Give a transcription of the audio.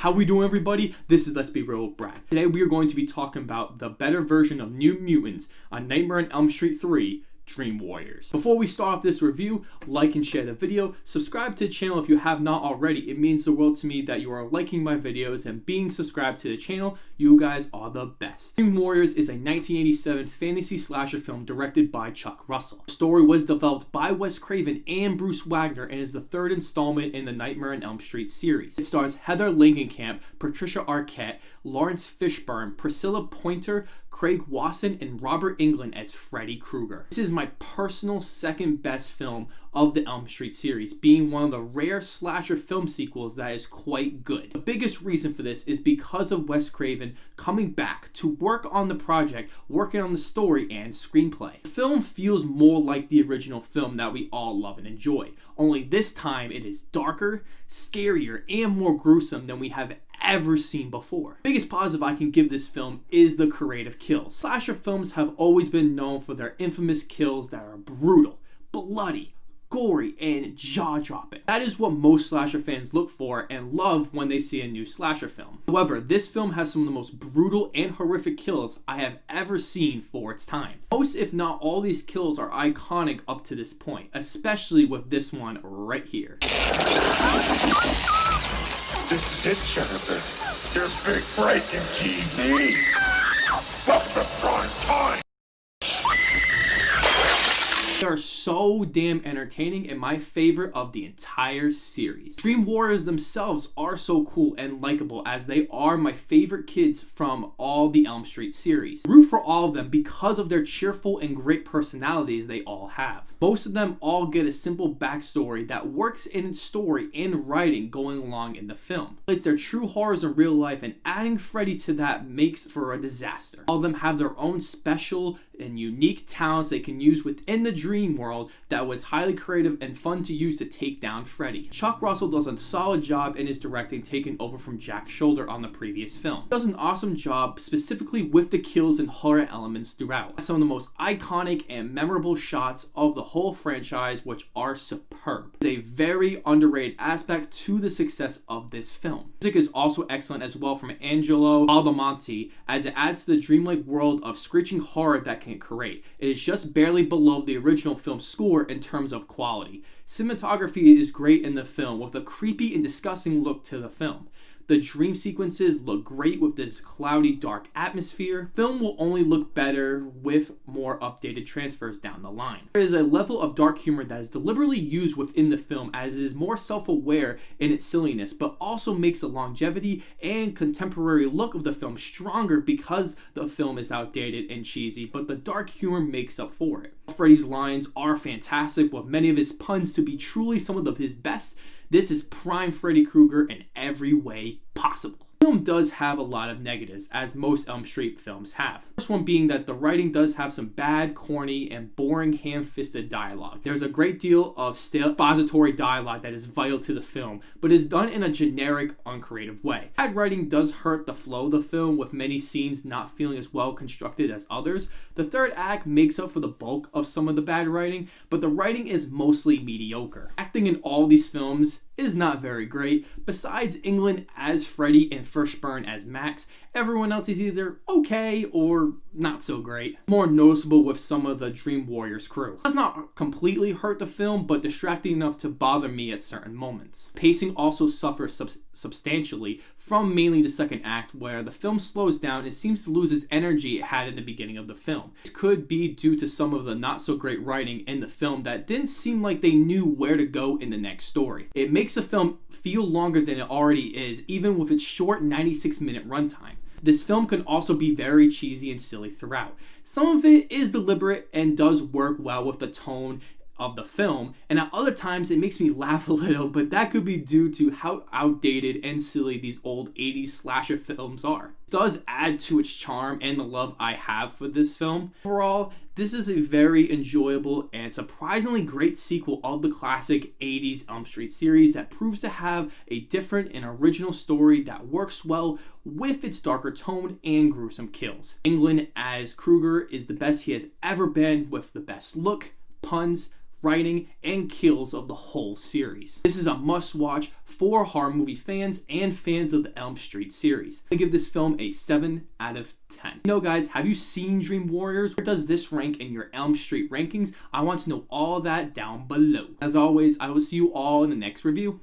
How we doing, everybody? This is Let's Be Real with Brad. Today we are going to be talking about the better version of New Mutants on Nightmare on Elm Street 3, Dream Warriors. Before we start off this review, like and share the video, subscribe to the channel if you have not already. It means the world to me that you are liking my videos and being subscribed to the channel. You guys are the best. Dream Warriors is a 1987 fantasy slasher film directed by Chuck Russell. The story was developed by Wes Craven and Bruce Wagner and is the third installment in the Nightmare on Elm Street series. It stars Heather Langenkamp, Patricia Arquette, Lawrence Fishburne, Priscilla Pointer, Craig Wasson, and Robert Englund as Freddy Krueger. This is my personal second best film of the Elm Street series, being one of the rare slasher film sequels that is quite good. The biggest reason for this is because of Wes Craven coming back to work on the project, working on the story and screenplay. The film feels more like the original film that we all love and enjoy, only this time it is darker, scarier, and more gruesome than we have ever seen before. The biggest positive I can give this film is the creative kills. Slasher films have always been known for their infamous kills that are brutal, bloody, gory, and jaw-dropping. That is what most slasher fans look for and love when they see a new slasher film. However, this film has some of the most brutal and horrific kills I have ever seen for its time. Most, if not all, these kills are iconic up to this point, especially with this one right here. This is it, Jennifer. Your big break in TV. Welcome to prime time. They are so damn entertaining and my favorite of the entire series. Dream Warriors themselves are so cool and likable, as they are my favorite kids from all the Elm Street series. I root for all of them because of their cheerful and great personalities they all have. Most of them all get a simple backstory that works in story and writing going along in the film. It's their true horrors in real life, and adding Freddy to that makes for a disaster. All of them have their own special and unique talents they can use within the dream world that was highly creative and fun to use to take down Freddy. Chuck Russell does a solid job in his directing, taking over from Jack Sholder on the previous film. He does an awesome job specifically with the kills and horror elements throughout. Some of the most iconic and memorable shots of the whole franchise, which are superb. It's a very underrated aspect to the success of this film. Music is also excellent as well from Angelo Badalamenti, as it adds to the dreamlike world of screeching horror that can create. It is just barely below the original film score in terms of quality. Cinematography is great in the film with a creepy and disgusting look to the film. The dream sequences look great with this cloudy, dark atmosphere. Film will only look better with more updated transfers down the line. There is a level of dark humor that is deliberately used within the film, as it is more self-aware in its silliness, but also makes the longevity and contemporary look of the film stronger because the film is outdated and cheesy, but the dark humor makes up for it. Freddy's lines are fantastic, with many of his puns to be truly some of his best. This is prime Freddy Krueger in every way possible. The film does have a lot of negatives, as most Elm Street films have. The first one being that the writing does have some bad, corny, and boring ham-fisted dialogue. There's a great deal of stale expository dialogue that is vital to the film, but is done in a generic, uncreative way. Bad writing does hurt the flow of the film, with many scenes not feeling as well constructed as others. The third act makes up for the bulk of some of the bad writing, but the writing is mostly mediocre. Acting in all these films is not very great. Besides Englund as Freddy and Fishburne as Max, everyone else is either okay or not so great. More noticeable with some of the Dream Warriors crew. It does not completely hurt the film, but distracting enough to bother me at certain moments. Pacing also suffers substantially from mainly the second act, where the film slows down and seems to lose its energy it had in the beginning of the film. This could be due to some of the not so great writing in the film that didn't seem like they knew where to go in the next story. It makes the film feel longer than it already is, even with its short 96-minute runtime. This film can also be very cheesy and silly throughout. Some of it is deliberate and does work well with the tone of the film, and at other times it makes me laugh a little, but that could be due to how outdated and silly these old 80s slasher films are. It does add to its charm and the love I have for this film. Overall, this is a very enjoyable and surprisingly great sequel of the classic 80s Elm Street series that proves to have a different and original story that works well with its darker tone and gruesome kills. Englund as Krueger is the best he has ever been, with the best look, puns, writing, and kills of the whole series. This is a must-watch for horror movie fans and fans of the Elm Street series. I give this film a 7 out of 10. Guys, have you seen Dream Warriors? Where does this rank in your Elm Street rankings? I want to know all that down below. As always, I will see you all in the next review.